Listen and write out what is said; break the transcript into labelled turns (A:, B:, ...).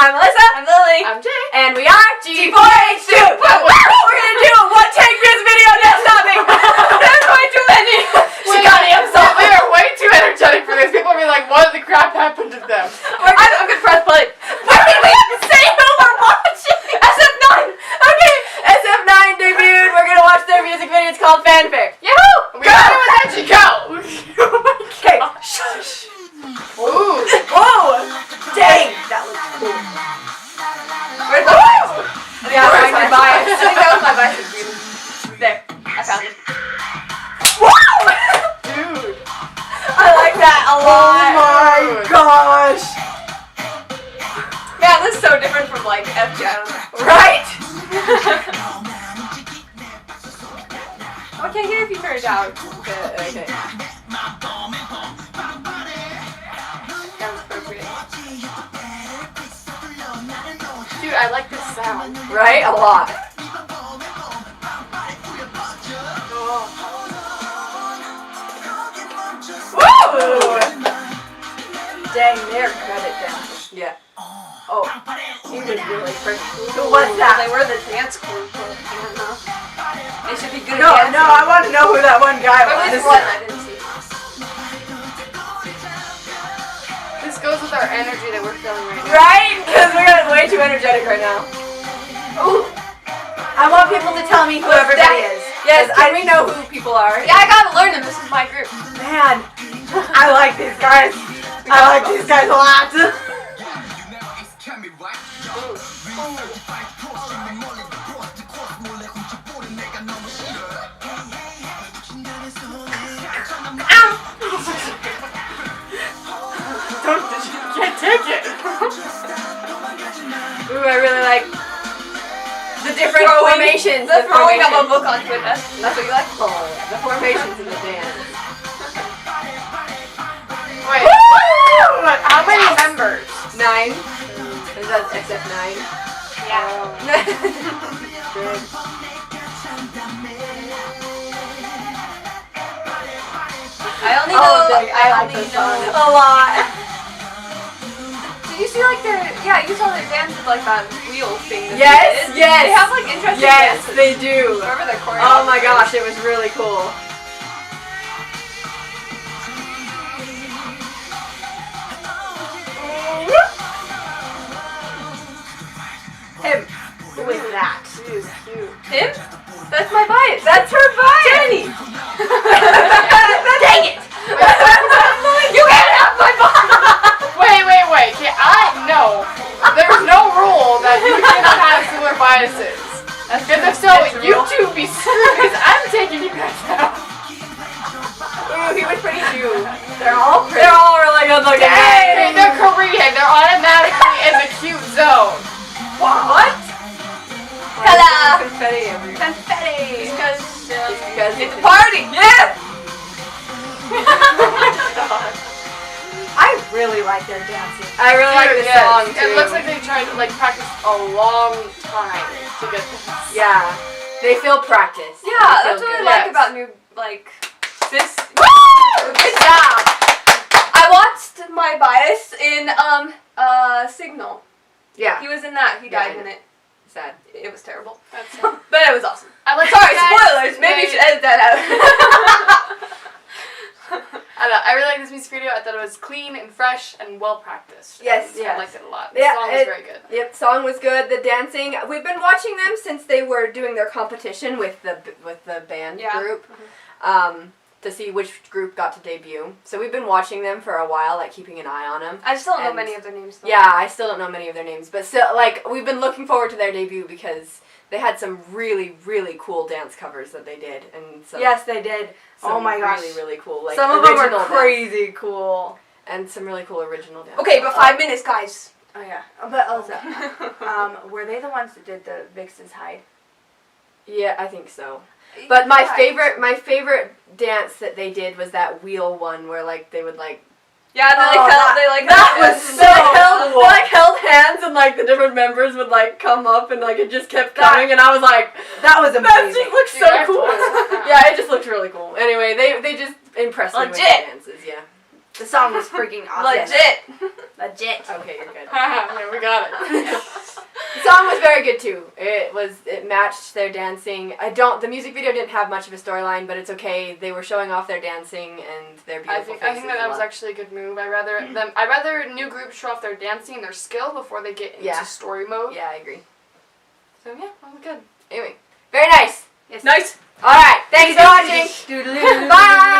A: I'm Alyssa.
B: I'm Lily.
C: I'm Jay.
A: And we are G4H2. We're gonna do a one-take music video. That's nothing. There's way too many.
C: We are way too energetic for this. People will be like, what the crap happened to them?
A: I'm gonna press play. Why did we have to say who we're watching? SF9. Okay, SF9 debuted. We're gonna watch their music video. It's called Fanfic. Yahoo!
C: We got it with Edgy Go!
A: Okay. Shush.
C: Ooh.
A: Whoa! Dang, that looks cool. Where's the bias? Yeah,
B: Where's
A: my
B: my
A: bias.
B: I think that was my bias view.
A: There.
B: I found it.
A: Wow!
C: Dude.
A: I like that a lot.
C: Oh my
A: gosh.
B: Yeah, this is so different from like FJ.
A: Right?
B: I can't hear if you turn it down.
A: Okay.
B: That was appropriate.
C: Dude, I like this sound.
A: Right? A lot. Woo! Dang, their credit down. Yeah. Oh, he was really pretty. Who was that?
B: They were the dance group. I don't know. They should be good
A: No,
B: at dancing.
A: no, I want to know who that one guy
B: There
A: was.
B: was one I didn't see.
C: This goes with our energy that we're feeling right now.
A: Right? Because we're way too energetic right now. Ooh. I want people to tell me who everybody is. Yes, we know who people are.
B: Yeah, I gotta learn them. This is my group.
A: Man, I like these guys. I like these guys a lot.
C: Can't take it.
A: Ooh, I really like the different formations.
B: The throwing of a book onto a desk. That's what you like?
A: Oh, the formations in the dance.
C: Wait. How many members?
A: 9. Is that SF9?
B: Yeah.
A: Good.
B: I only know.
A: I like
B: only
A: this song
B: know.
A: a lot.
B: Did you see like their? Yeah, you saw their dance with like that wheel thing. That
A: Yes,
B: they did?
A: yes.
B: They have like interesting
A: Yes,
B: dances.
A: they do.
B: Whoever their choreographer
A: Oh my
B: is.
A: gosh, it was really cool. Him. Who is that?
C: She is cute.
B: Him? That's my bias.
A: That's her bias.
B: Jenny.
A: Dang it!
B: You can't have my bias.
C: Wait. Okay, I know. There's no rule that you cannot have similar biases. Because if so, you two be screwed because I'm taking you guys out.
A: Ooh, he was pretty too. They're all pretty. They're all really good looking.
C: Hey, they're Korean. They're automatically in the cute zone.
A: What?
B: Hello.
A: Confetti everywhere.
B: Confetti. Because
A: It's
B: it's a party.
A: Yeah! I really like their dancing. I really like
C: Dude,
A: the
C: yes.
A: song too.
C: It looks like they tried to like practice a long time to get this.
A: Yeah, they feel practice.
B: Yeah,
A: They
B: that's
A: feel
B: what I
A: good.
B: like
C: Yes.
B: about new like this.
A: Woo! Good job.
B: I watched my bias in Signal.
A: Yeah.
B: He was in that. He died
A: Yeah.
B: in it.
A: Sad.
B: It was terrible.
C: That's
B: But it was awesome.
C: I like
B: Sorry,
C: you guys
B: spoilers. Maybe you should edit that
C: I really like this music video. I thought it was clean and fresh and well practiced.
A: Yes,
C: I
A: yes.
C: liked it a lot. The
A: Yeah,
C: song was very good.
A: Yep, song was good. The dancing. We've been watching them since they were doing their competition with the band
B: Yeah.
A: group, to see which group got to debut. So we've been watching them for a while, like keeping an eye on them.
B: I just don't know
A: And-
B: many of their names. Though.
A: Yeah, I still don't know many of their names, but still, like, we've been looking forward to their debut because they had some really, really cool dance covers that they did, and some,
D: Yes, they did.
A: some
D: Oh my gosh.
A: really, really cool. Like,
D: Some of them
A: original
D: are
A: dance-
D: crazy cool.
A: and some really cool original dance.
B: Okay, but 5 minutes, guys.
D: Oh yeah. But Elsa, were they the ones that did the Vix's hide?
A: Yeah, I think so. But my
B: Yeah.
A: favorite dance that they did was that wheel one where like they would like
B: Yeah, they like
D: Oh,
B: held. They like
A: that
B: held
A: was
B: hands.
A: so cool. They like held hands and like the different members would like come up and like it just kept coming and I was like,
D: That was
A: that
D: amazing.
A: just looks
C: Dude,
A: so
C: I have to
A: cool.
C: watch that now.
A: Yeah, it just looked really cool. Anyway, they just impressed me with
B: Legit.
A: the dances. Yeah.
D: The song was freaking awesome. Legit.
A: Okay, you're good.
C: Yeah, we got it.
A: The song was very good too. It matched their dancing. The music video didn't have much of a storyline, but it's okay. They were showing off their dancing and their beautiful
C: I
A: faces.
C: think that
A: a
C: was
A: lot.
C: actually a good move. I'd rather new groups show off their dancing and their skill before they get into
A: Yeah.
C: story mode.
A: Yeah, I agree.
C: So yeah, that was good.
A: Anyway, very nice.
D: Yes.
A: Nice. All right. Thanks for watching.
D: Doodaloo.
A: Bye.